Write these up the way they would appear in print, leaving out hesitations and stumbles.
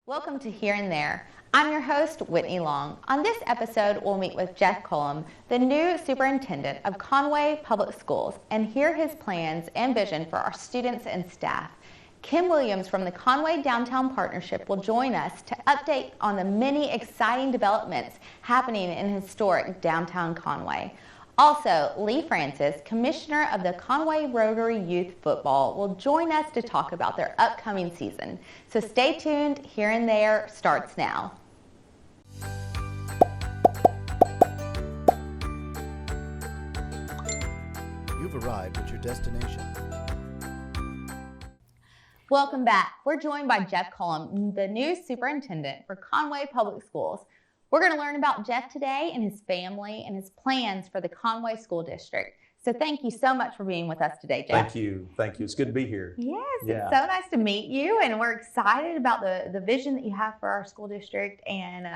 Welcome to Here and There. I'm your host, Whitney Long. On this episode, we'll meet with Jeff Collum, the new superintendent of Conway Public Schools, and hear his plans and vision for our students and staff. Kim Williams from the Conway Downtown Partnership will join us to update on the many exciting developments happening in historic downtown Conway. Also, Lee Francis, Commissioner of the Conway Rotary Youth Football, will join us to talk about their upcoming season. So stay tuned. Here and There starts now. You've arrived at your destination. Welcome back. We're joined by Jeff Collum, the new superintendent for Conway Public Schools. We're going to learn about Jeff today and his family and his plans for the Conway School District. So thank you so much for being with us today, Jeff. Thank you. It's good to be here. Yes, yeah. It's so nice to meet you, and we're excited about the vision that you have for our school district and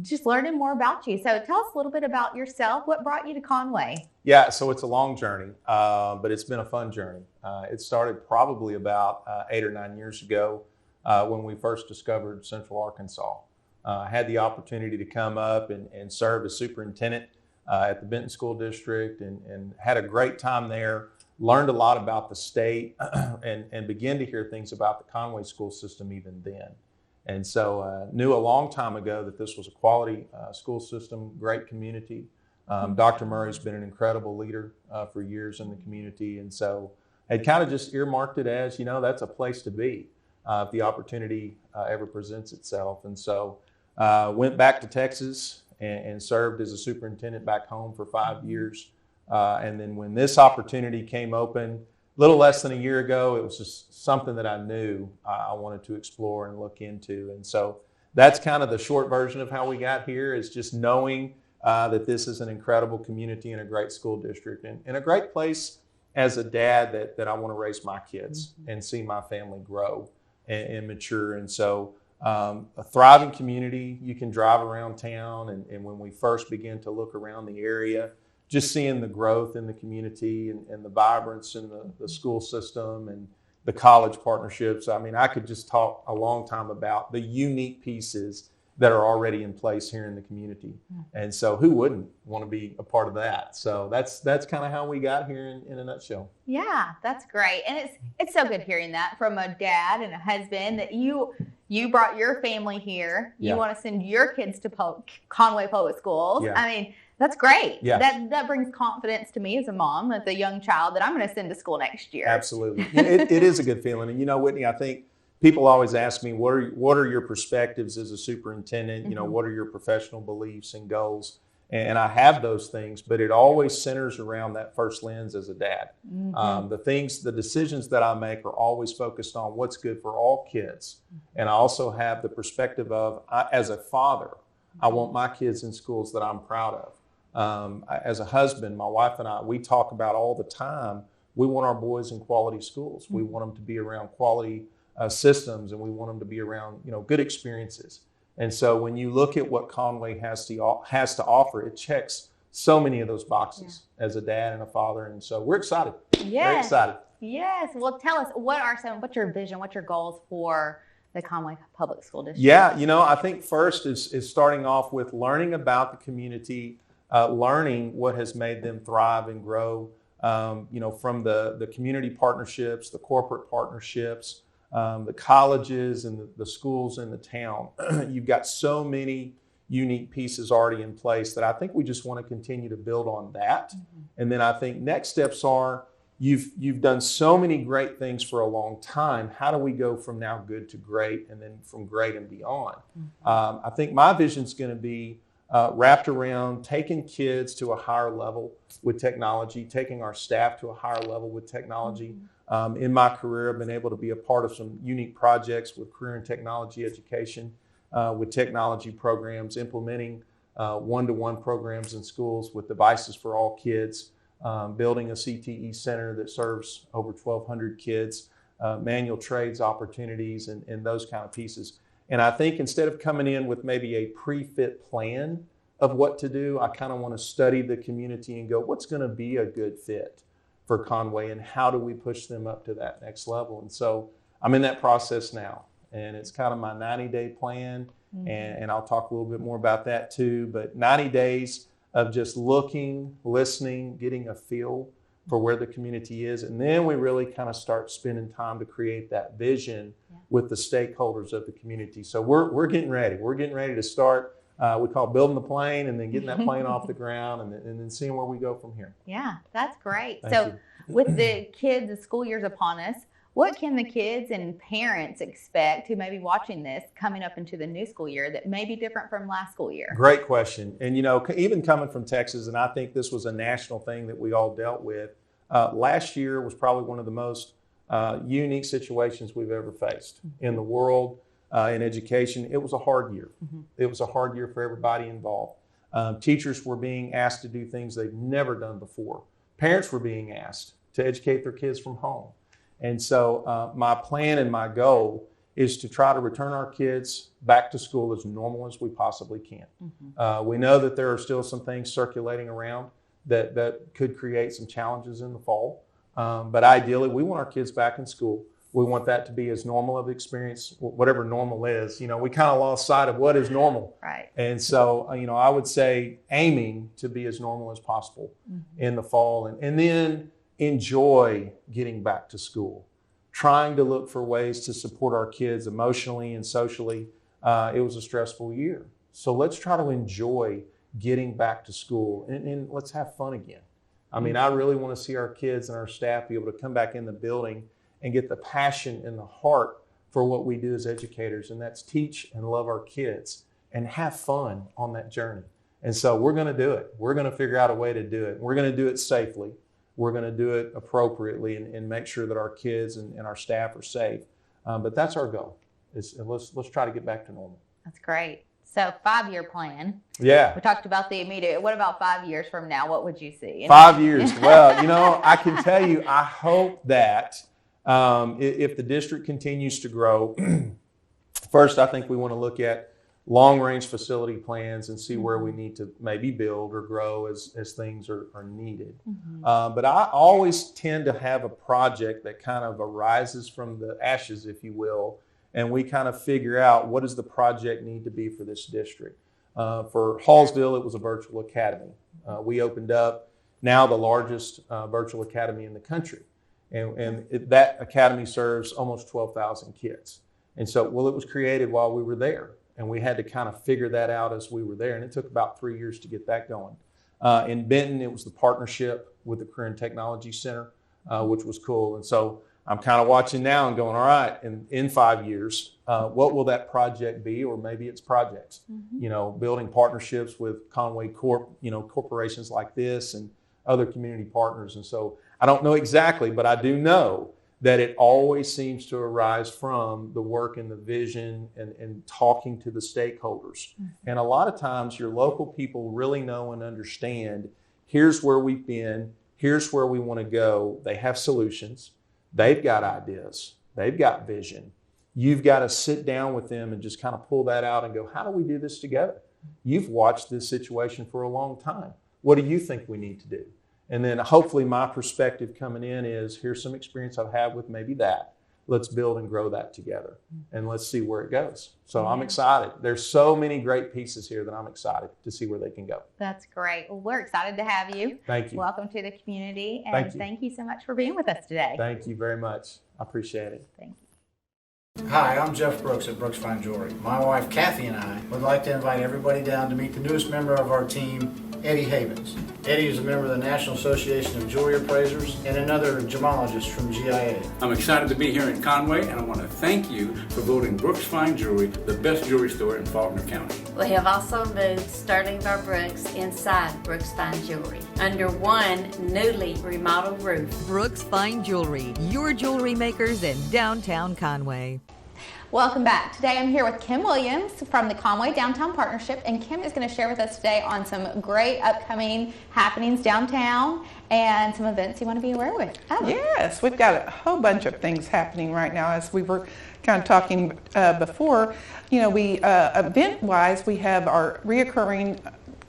just learning more about you. So tell us a little bit about yourself. What brought you to Conway? Yeah, so it's a long journey, but it's been a fun journey. It started probably about 8 or 9 years ago when we first discovered Central Arkansas. I had the opportunity to come up and serve as superintendent at the Benton School District and had a great time there, learned a lot about the state and began to hear things about the Conway school system even then. And so knew a long time ago that this was a quality school system, great community. Dr. Murray's been an incredible leader for years in the community. And so had kind of just earmarked it as, that's a place to be if the opportunity ever presents itself. And so went back to Texas and served as a superintendent back home for 5 years. And then when this opportunity came open, a little less than a year ago, it was just something that I knew I wanted to explore and look into. And so that's kind of the short version of how we got here, is just knowing that this is an incredible community and a great school district and a great place as a dad that I want to raise my kids and see my family grow and mature. And so a thriving community. You can drive around town, and when we first began to look around the area, just seeing the growth in the community and the vibrance in the school system and the college partnerships. I mean, I could just talk a long time about the unique pieces that are already in place here in the community. And so who wouldn't want to be a part of that? So that's kind of how we got here in a nutshell. Yeah, that's great. And it's so good hearing that from a dad and a husband, that you brought your family here. You want to send your kids to Conway Public Schools. Yeah. I mean, that's great. Yeah. That brings confidence to me as a mom, as a young child, that I'm going to send to school next year. Absolutely. It is a good feeling. And Whitney, I think people always ask me, what are your perspectives as a superintendent? What are your professional beliefs and goals? And I have those things, but it always centers around that first lens as a dad. The decisions that I make are always focused on what's good for all kids. And I also have the perspective of, as a father, I want my kids in schools that I'm proud of. As a husband, my wife and I, we talk about all the time, we want our boys in quality schools. We want them to be around quality systems, and we want them to be around, good experiences. And so when you look at what Conway has to offer, it checks so many of those boxes as a dad and a father. And so we're excited. Yes. Very excited. Yes. Well, tell us, what's your vision? What's your goals for the Conway Public School District? Yeah, I think first is starting off with learning about the community, learning what has made them thrive and grow, from the community partnerships, the corporate partnerships, the colleges and the schools in the town. You've got so many unique pieces already in place that I think we just want to continue to build on that. And then I think next steps are, you've done so many great things for a long time. How do we go from now good to great, and then from great and beyond? I think my vision is going to be wrapped around taking kids to a higher level with technology, taking our staff to a higher level with technology. In my career, I've been able to be a part of some unique projects with career and technology education, with technology programs, implementing one-to-one programs in schools with devices for all kids, building a CTE center that serves over 1,200 kids, manual trades opportunities, and those kind of pieces. And I think instead of coming in with maybe a pre-fit plan of what to do, I kind of want to study the community and go, what's going to be a good fit for Conway, and how do we push them up to that next level? And so I'm in that process now. and it's kind of my 90-day plan, and I'll talk a little bit more about that too. But 90 days of just looking, listening, getting a feel for where the community is, and then we really kind of start spending time to create that vision with the stakeholders of the community. So we're getting ready. We're getting ready to start. We call building the plane, and then getting that plane off the ground, and then seeing where we go from here. Yeah, that's great. Thank So you. with the kids, the school year's upon us, what can the kids and parents expect who may be watching this coming up into the new school year that may be different from last school year? Great question. And, even coming from Texas, and I think this was a national thing that we all dealt with, last year was probably one of the most unique situations we've ever faced in the world, in education. It was a hard year. It was a hard year for everybody involved. Teachers were being asked to do things they've never done before. Parents were being asked to educate their kids from home. And so my plan and my goal is to try to return our kids back to school as normal as we possibly can. We know that there are still some things circulating around that could create some challenges in the fall. But ideally, we want our kids back in school. We want that to be as normal of experience, whatever normal is. We kind of lost sight of what is normal. Right. And so, I would say aiming to be as normal as possible in the fall, and then enjoy getting back to school, trying to look for ways to support our kids emotionally and socially. It was a stressful year. So let's try to enjoy getting back to school, and let's have fun again. I mean, I really want to see our kids and our staff be able to come back in the building and get the passion and the heart for what we do as educators, and that's teach and love our kids and have fun on that journey. And so we're going to do it. We're going to figure out a way to do it. We're going to do it safely. We're going to do it appropriately and make sure that our kids and our staff are safe. But that's our goal. Let's try to get back to normal. That's great. So 5-year plan. Yeah. We talked about the immediate. What about 5 years from now? What would you see? 5 years. Well, I can tell you, I hope that if the district continues to grow, first, I think we want to look at long-range facility plans and see where we need to maybe build or grow as things are needed. But I always tend to have a project that kind of arises from the ashes, if you will, and we kind of figure out what does the project need to be for this district. For Hallsville, it was a virtual academy. We opened up now the largest virtual academy in the country. And that academy serves almost 12,000 kids. And so, it was created while we were there. And we had to kind of figure that out as we were there. And it took about 3 years to get that going. In Benton, it was the partnership with the Career and Technology Center, which was cool. And so I'm kind of watching now and going, all right, in 5 years, what will that project be? Or maybe it's projects, building partnerships with Conway corporations like this and other community partners. And so I don't know exactly, but I do know that it always seems to arise from the work and the vision and talking to the stakeholders. And a lot of times your local people really know and understand, here's where we've been, here's where we want to go. They have solutions. They've got ideas. They've got vision. You've got to sit down with them and just kind of pull that out and go, how do we do this together? You've watched this situation for a long time. What do you think we need to do? And then hopefully my perspective coming in is, here's some experience I've had with maybe that. Let's build and grow that together. And let's see where it goes. So I'm excited. There's so many great pieces here that I'm excited to see where they can go. That's great. Well, we're excited to have you. Thank you. Welcome to the community. And thank you so much for being with us today. Thank you very much. I appreciate it. Thank you. Hi, I'm Jeff Brooks at Brooks Fine Jewelry. My wife Kathy and I would like to invite everybody down to meet the newest member of our team, Eddie Havens. Eddie is a member of the National Association of Jewelry Appraisers and another gemologist from GIA. I'm excited to be here in Conway, and I want to thank you for voting Brooks Fine Jewelry the best jewelry store in Faulkner County. We have also moved Sterling Bar Brooks inside Brooks Fine Jewelry under one newly remodeled roof. Brooks Fine Jewelry, your jewelry makers in downtown Conway. Welcome back. Today I'm here with Kim Williams from the Conway Downtown Partnership, and Kim is going to share with us today on some great upcoming happenings downtown and some events you want to be aware with. Yes, we've got a whole bunch of things happening right now. As we were kind of talking before, we event-wise, we have our reoccurring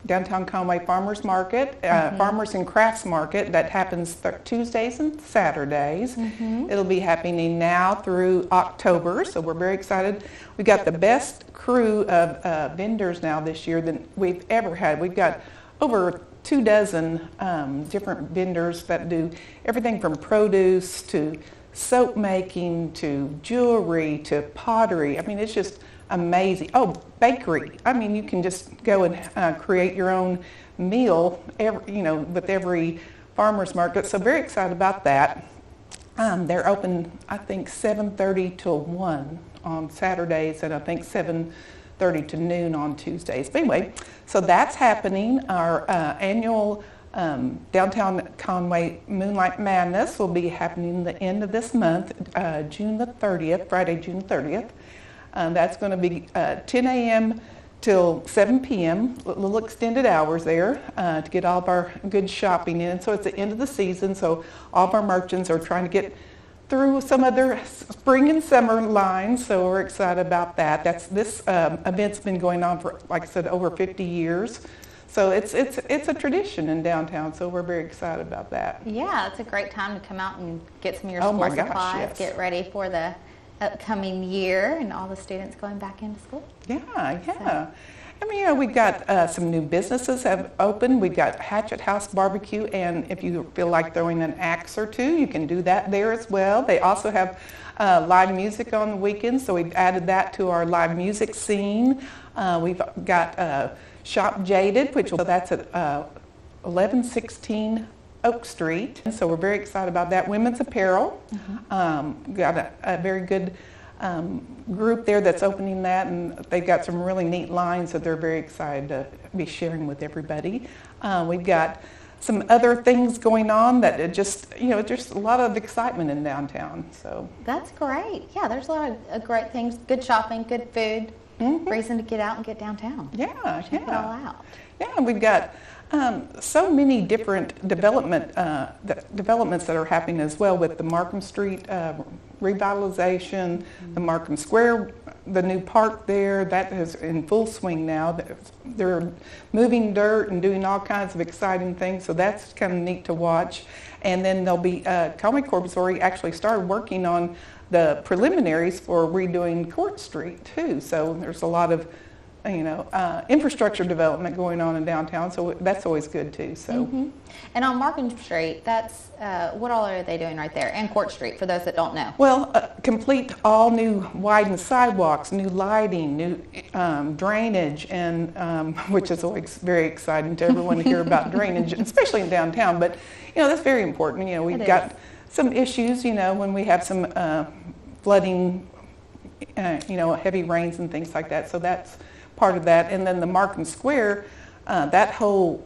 Downtown Conway Farmers Market, Farmers and Crafts Market that happens Tuesdays and Saturdays. It'll be happening now through October, so we're very excited. We got the best crew of vendors now this year than we've ever had. We've got over 24 different vendors that do everything from produce to soap making to jewelry to pottery. I mean, it's just amazing. Oh, bakery. I mean, you can just go and create your own meal, with every farmer's market. So very excited about that. They're open, I think, 7:30 till 1 on Saturdays, and I think 7:30 to noon on Tuesdays. But anyway, so that's happening. Our annual Downtown Conway Moonlight Madness will be happening the end of this month, June the 30th, Friday, June 30th. That's going to be 10 a.m. till 7 p.m., little extended hours there to get all of our good shopping in. So it's the end of the season, so all of our merchants are trying to get through some of their spring and summer lines, so we're excited about that. This event's been going on for, like I said, over 50 years. So it's a tradition in downtown, so we're very excited about that. Yeah, it's a great time to come out and get some of your school supplies, yes. Get ready for the upcoming year and all the students going back into school. Yeah. So. I mean, we've got some new businesses have opened. We've got Hatchet House Barbecue, and if you feel like throwing an axe or two, you can do that there as well. They also have live music on the weekends, so we've added that to our live music scene. We've got Shop Jaded, that's at 1116 Oak Street. And so we're very excited about that. Women's Apparel, got a very good group there that's opening that, and they've got some really neat lines that they're very excited to be sharing with everybody. We've got some other things going on that it just a lot of excitement in downtown. So that's great. Yeah, there's a lot of great things, good shopping, good food, reason to get out and get downtown. Check it all out. Yeah, we've got so many different developments that are happening as well with the Markham Street revitalization, the Markham Square, the new park there, that is in full swing now. They're moving dirt and doing all kinds of exciting things, so that's kind of neat to watch. And then there'll be, Conway Corp has already actually started working on the preliminaries for redoing Court Street too, so there's a lot of infrastructure development going on in downtown, so that's always good too. So, And on Markham Street, that's what all are they doing right there? And Court Street, for those that don't know. Well, complete all new widened sidewalks, new lighting, new drainage, and which is always very exciting to everyone to hear about drainage, especially in downtown. But that's very important. We've got some issues. When we have some flooding, heavy rains and things like that. So that's part of that. And then the Markham Square, that whole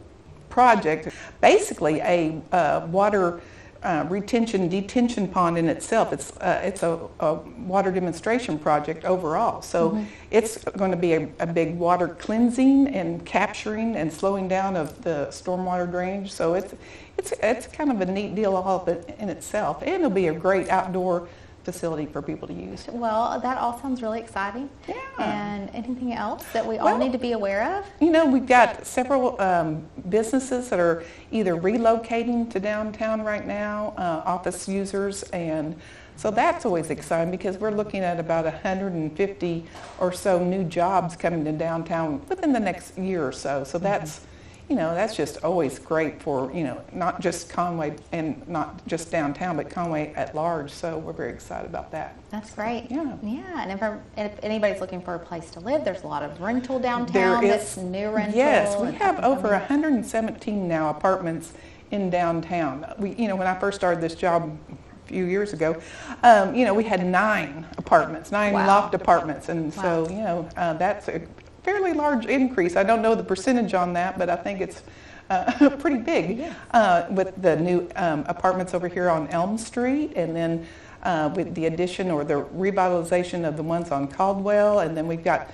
project, basically a water detention pond in itself. It's a water demonstration project overall. So it's going to be a big water cleansing and capturing and slowing down of the stormwater drainage. So it's kind of a neat deal all in itself, and it'll be a great outdoor facility for people to use. Well, that all sounds really exciting. Yeah. And anything else that we all need to be aware of? We've got several businesses that are either relocating to downtown right now, office users, and so that's always exciting because we're looking at about 150 or so new jobs coming to downtown within the next year or so. So that's that's just always great for, not just Conway and not just downtown, but Conway at large. So we're very excited about that. That's great. Yeah. Yeah. And if anybody's looking for a place to live, there's a lot of rental downtown. That's new rental. Yes, we have over 117 now apartments in downtown. When I first started this job a few years ago, we had 9 apartments, 9 loft apartments, and so that's a fairly large increase. I don't know the percentage on that, but I think it's pretty big. With the new apartments over here on Elm Street, and then with the addition or the revitalization of the ones on Caldwell, and then we've got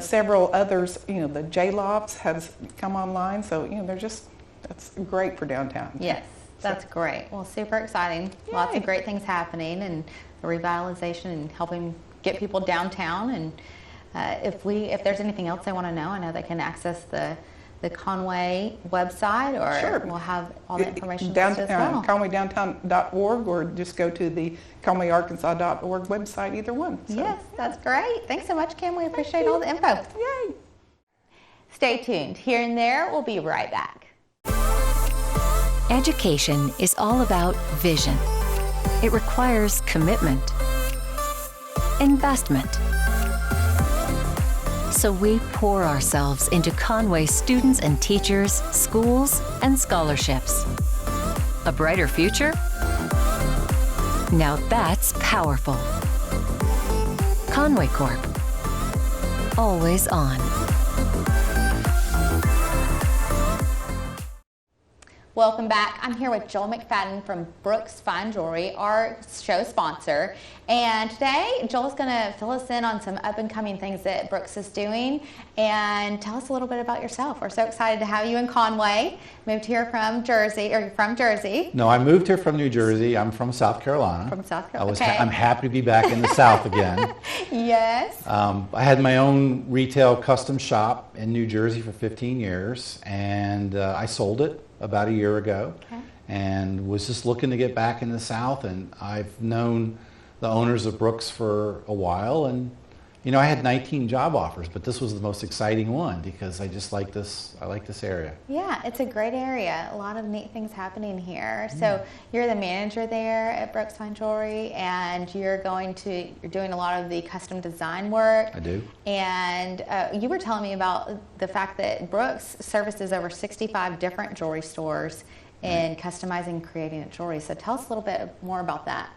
several others. The J-Lofts has come online, so that's great for downtown. Yes, that's great. Well, super exciting. Yay. Lots of great things happening, and the revitalization and helping get people downtown. And if there's anything else they want to know, I know they can access the the Conway website, or Sure. we'll have all the information listed as well? ConwayDowntown.org, or just go to the ConwayArkansas.org website, either one. So, Yes, that's great. Thanks so much, Kim. We appreciate all the info. Yay! Stay tuned. Here and there, we'll be right back. Education is all about vision. It requires commitment, investment. So we pour ourselves into Conway students and teachers, schools, and scholarships. A brighter future? Now that's powerful. Conway Corp. Always on. Welcome back. I'm here with Joel McFadden from Brooks Fine Jewelry, our show sponsor. And today, Joel's going to fill us in on some up-and-coming things that Brooks is doing and tell us a little bit about yourself. We're so excited to have you in Conway. Moved here from Jersey, or from Jersey. No, I moved here from New Jersey. I'm from South Carolina. From South Carolina. Okay. I'm happy to be back in the South again. Yes. I had my own retail custom shop in New Jersey for 15 years, and I sold it about a year ago, and was just looking to get back in the South. And I've known the owners of Brooks for a while, and you know, I had 19 job offers, but this was the most exciting one because I just like this. I like this area. Yeah, it's a great area. A lot of neat things happening here. So you're the manager there at Brooks Fine Jewelry, and you're doing a lot of the custom design work. I do. And you were telling me about the fact that Brooks services over 65 different jewelry stores in customizing and creating jewelry. So tell us a little bit more about that.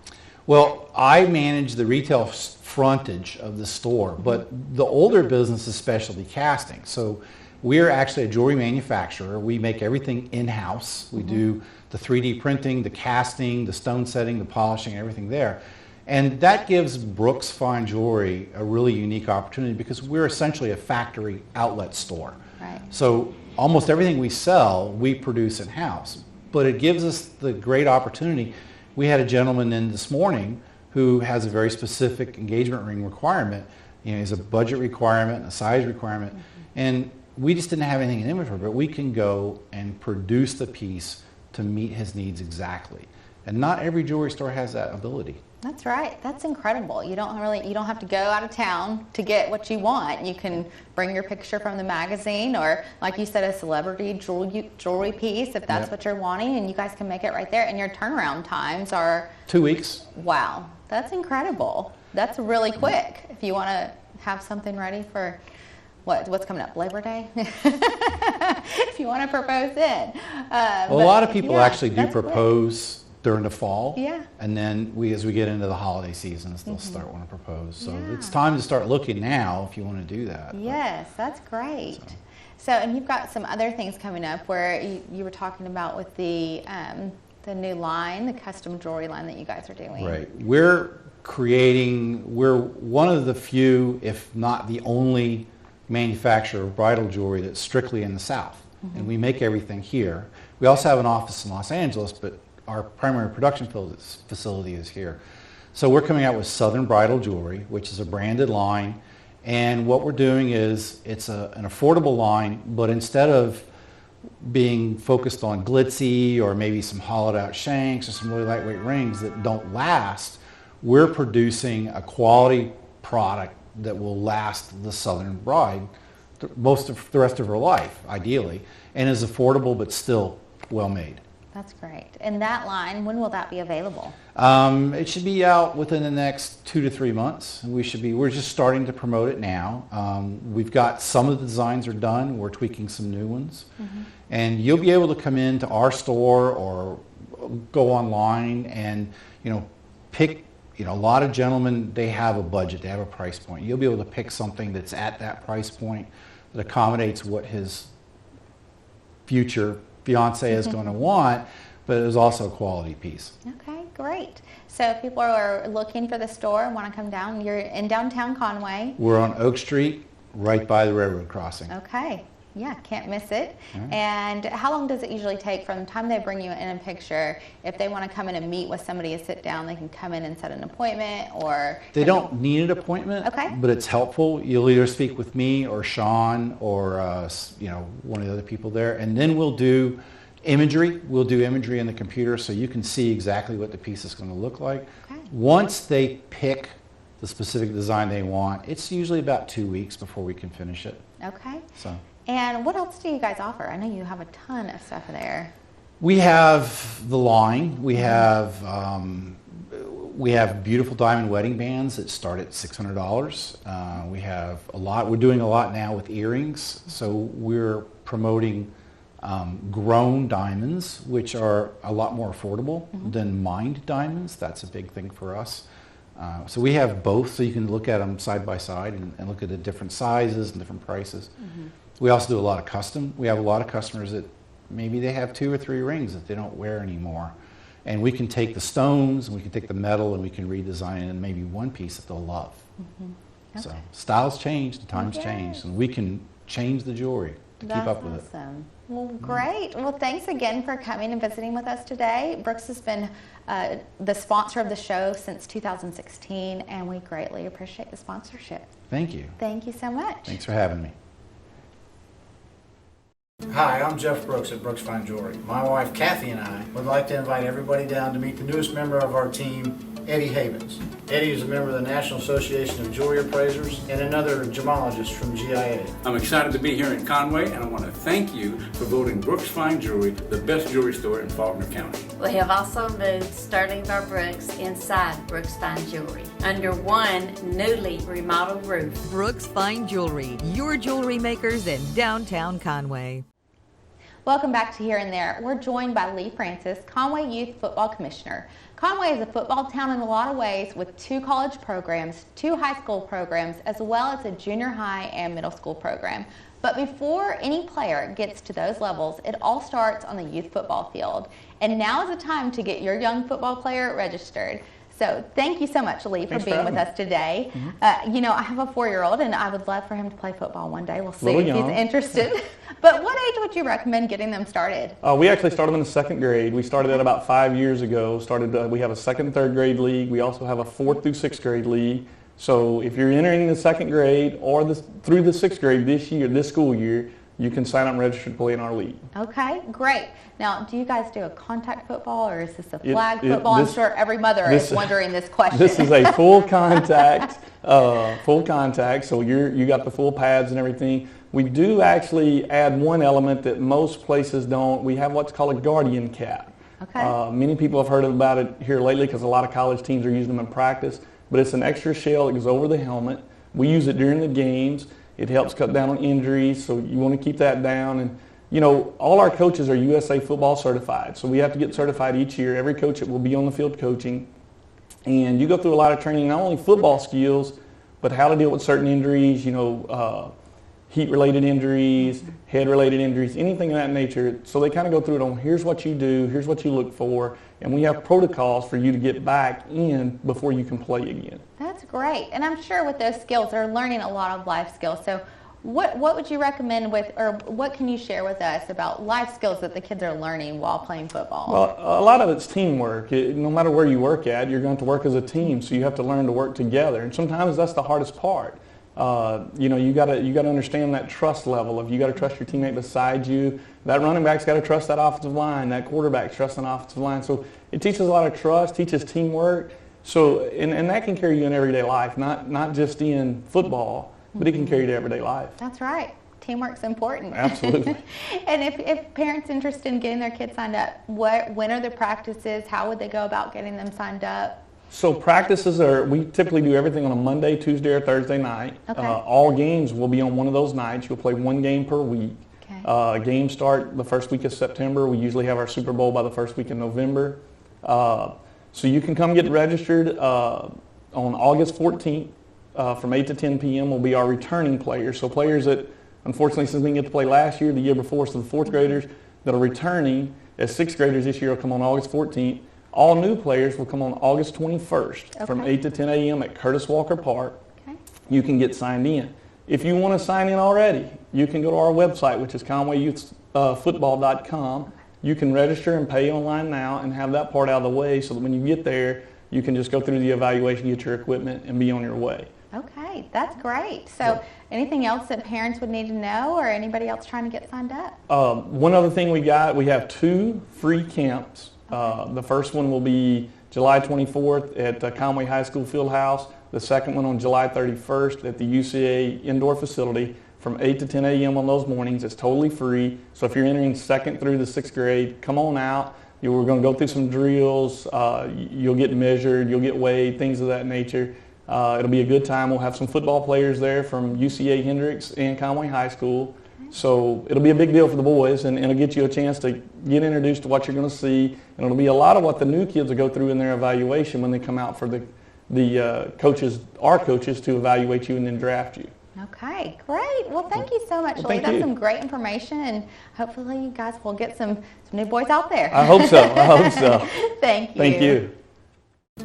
Well, I manage the retail frontage of the store, but the older business is specialty casting. So we're actually a jewelry manufacturer. We make everything in-house. We do the 3D printing, the casting, the stone setting, the polishing, everything there. And that gives Brooks Fine Jewelry a really unique opportunity because we're essentially a factory outlet store. Right. So almost everything we sell, we produce in-house. But it gives us the great opportunity. We had a gentleman in this morning who has a very specific engagement ring requirement. You know, he's a budget requirement, a size requirement, and we just didn't have anything in inventory, but we can go and produce the piece to meet his needs exactly. And not every jewelry store has that ability. That's right. That's incredible. You don't have to go out of town to get what you want. You can bring your picture from the magazine, or like you said, a celebrity jewelry piece if that's what you're wanting, and you guys can make it right there. And your turnaround times are 2 weeks. Wow, that's incredible. That's really quick. If you want to have something ready for what's coming up, Labor Day, if you want to propose then. Well, a lot of people actually do propose during the fall, Yeah. and then as we get into the holiday seasons, they'll start wanting to propose. So it's time to start looking now if you want to do that. Yes, that's great. So, and you've got some other things coming up where you were talking about with the new line, the custom jewelry line that you guys are doing. Right. We're one of the few, if not the only, manufacturer of bridal jewelry that's strictly in the South. And we make everything here. We also have an office in Los Angeles, but our primary production facility is here. So we're coming out with Southern Bridal Jewelry, which is a branded line. And what we're doing is it's an affordable line, but instead of being focused on glitzy or maybe some hollowed out shanks or some really lightweight rings that don't last, we're producing a quality product that will last the Southern bride most of the rest of her life, ideally, and is affordable but still well made. That's great. And that line, when will that be available? It should be out within the next 2 to 3 months. We're just starting to promote it now. We've got some of the designs are done. We're tweaking some new ones. And you'll be able to come into our store or go online and, pick, a lot of gentlemen, they have a budget, they have a price point. You'll be able to pick something that's at that price point that accommodates what his future fiance is going to want, but it is also a quality piece. Okay, great. So if people are looking for the store and want to come down, you're in downtown Conway. We're on Oak Street, right by the railroad crossing. Okay, Yeah, can't miss it. Right. And how long does it usually take from the time they bring you in a picture? If they want to come in and meet with somebody and sit down, they can come in and set an appointment, or They don't need an appointment, Okay. but it's helpful. You'll either speak with me or Sean or one of the other people there, and then we'll do imagery. We'll do imagery in the computer so you can see exactly what the piece is going to look like. Okay. Once they pick the specific design they want, it's usually about 2 weeks before we can finish it. Okay. So. And what else do you guys offer? I know you have a ton of stuff there. We have the line. We have beautiful diamond wedding bands that start at $600. We have a lot. We're doing a lot now with earrings. So we're promoting grown diamonds, which are a lot more affordable than mined diamonds. That's a big thing for us. So we have both, so you can look at them side by side and look at the different sizes and different prices. We also do a lot of custom. We have a lot of customers that maybe they have 2 or 3 rings that they don't wear anymore. And we can take the stones, and we can take the metal, and we can redesign it in maybe one piece that they'll love. Okay. So styles change, the times Yes. change, and we can change the jewelry to keep up with it. Awesome. Well, great. Well, thanks again for coming and visiting with us today. Brooks has been the sponsor of the show since 2016, and we greatly appreciate the sponsorship. Thank you. Thank you so much. Thanks for having me. Hi, I'm Jeff Brooks at Brooks Fine Jewelry. My wife Kathy and I would like to invite everybody down to meet the newest member of our team, Eddie Havens. Eddie is a member of the National Association of Jewelry Appraisers and another gemologist from GIA. I'm excited to be here in Conway, and I want to thank you for voting Brooks Fine Jewelry the best jewelry store in Faulkner County. We have also moved Sterling Bar Brooks inside Brooks Fine Jewelry under one newly remodeled roof. Brooks Fine Jewelry, your jewelry makers in downtown Conway. Welcome back to Here and There. We're joined by Lee Francis, Conway Youth Football Commissioner. Conway is a football town in a lot of ways, with 2 college programs, 2 high school programs, as well as a junior high and middle school program. But before any player gets to those levels, it all starts on the youth football field. And now is the time to get your young football player registered. So thank you so much, Lee, for being with us today. I have a 4-year-old, and I would love for him to play football one day. We'll see if he's interested. But what age would you recommend getting them started? We actually started them in the 2nd grade. We started that about 5 years ago. We have a 2nd and 3rd grade league. We also have a 4th through 6th grade league. So if you're entering the 2nd grade or through the 6th grade this school year, you can sign up and register to play in our league. Okay, great. Now, do you guys do a contact football, or is this a flag football? I'm sure every mother is wondering this question. This is a full contact, so you got the full pads and everything. We do actually add one element that most places don't. We have what's called a guardian cap. Okay. Many people have heard about it here lately because a lot of college teams are using them in practice, but it's an extra shell that goes over the helmet. We use it during the games. It helps cut down on injuries, so you want to keep that down. And all our coaches are USA football certified, so we have to get certified each year. Every coach that will be on the field coaching, and you go through a lot of training, not only football skills, but how to deal with certain injuries. Heat-related injuries, head-related injuries, anything of that nature. So they kind of go through it on here's what you do, here's what you look for, and we have protocols for you to get back in before you can play again. That's great. And I'm sure with those skills, they're learning a lot of life skills. So what would you recommend or what can you share with us about life skills that the kids are learning while playing football? Well, a lot of it's teamwork. No matter where you work at, you're going to work as a team, so you have to learn to work together. And sometimes that's the hardest part. You got to understand that trust level. If you got to trust your teammate beside you, that running back's got to trust that offensive line. That quarterback's trusting the offensive line. So it teaches a lot of trust, teaches teamwork. So and that can carry you in everyday life, not just in football, but it can carry you to everyday life. That's right. Teamwork's important. Absolutely. And if parents interested in getting their kids signed up, when are the practices? How would they go about getting them signed up? So practices we typically do everything on a Monday, Tuesday, or Thursday night. Okay. All games will be on one of those nights. You'll play 1 game per week. Okay. Games start the first week of September. We usually have our Super Bowl by the first week of November. So you can come get registered on August 14th from 8 to 10 p.m. will be our returning players. So players that, unfortunately, since we didn't get to play last year, the year before, so the 4th graders that are returning as 6th graders this year will come on August 14th. All new players will come on August 21st from 8 to 10 a.m. at Curtis Walker Park. Okay. You can get signed in. if you want to sign in already, you can go to our website, which is conwayyouthfootball.com. You can register and pay online now and have that part out of the way so that when you get there, you can just go through the evaluation, get your equipment, and be on your way. Okay, that's great. So anything else that parents would need to know, or anybody else trying to get signed up? One other thing we have 2 free camps. The first one will be July 24th at Conway High School Fieldhouse. The second one on July 31st at the UCA indoor facility from 8 to 10 a.m. on those mornings. It's totally free. So if you're entering 2nd through the 6th grade, come on out. We're going to go through some drills. You'll get measured, you'll get weighed, things of that nature. It'll be a good time. We'll have some football players there from UCA Hendricks and Conway High School. So it'll be a big deal for the boys, and it'll get you a chance to get introduced to what you're going to see. And it'll be a lot of what the new kids will go through in their evaluation when they come out for the coaches, our coaches, to evaluate you and then draft you. Okay, great. Well, thank you so much, Lee. That's some great information, and hopefully you guys will get some new boys out there. I hope so. Thank you. Thank you.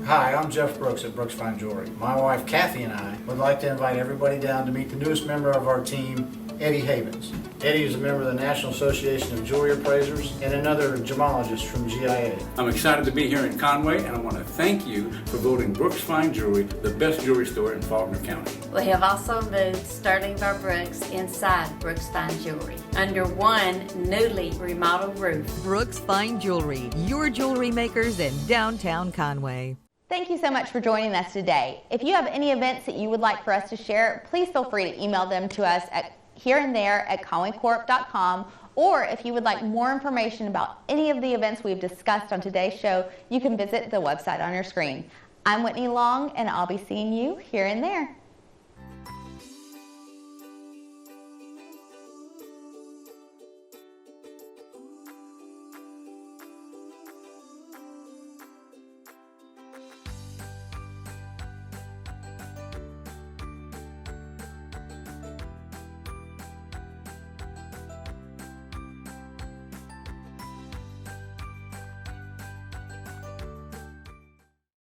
Hi, I'm Jeff Brooks at Brooks Fine Jewelry. My wife Kathy and I would like to invite everybody down to meet the newest member of our team, Eddie Havens. Eddie is a member of the National Association of Jewelry Appraisers and another gemologist from GIA. I'm excited to be here in Conway, and I want to thank you for voting Brooks Fine Jewelry the best jewelry store in Faulkner County. We have also moved Sterling Bar Brooks inside Brooks Fine Jewelry under one newly remodeled roof. Brooks Fine Jewelry, your jewelry makers in downtown Conway. Thank you so much for joining us today. If you have any events that you would like for us to share, please feel free to email them to us at hereandthere@conwaycorp.com, or if you would like more information about any of the events we've discussed on today's show, you can visit the website on your screen. I'm Whitney Long, and I'll be seeing you here and there.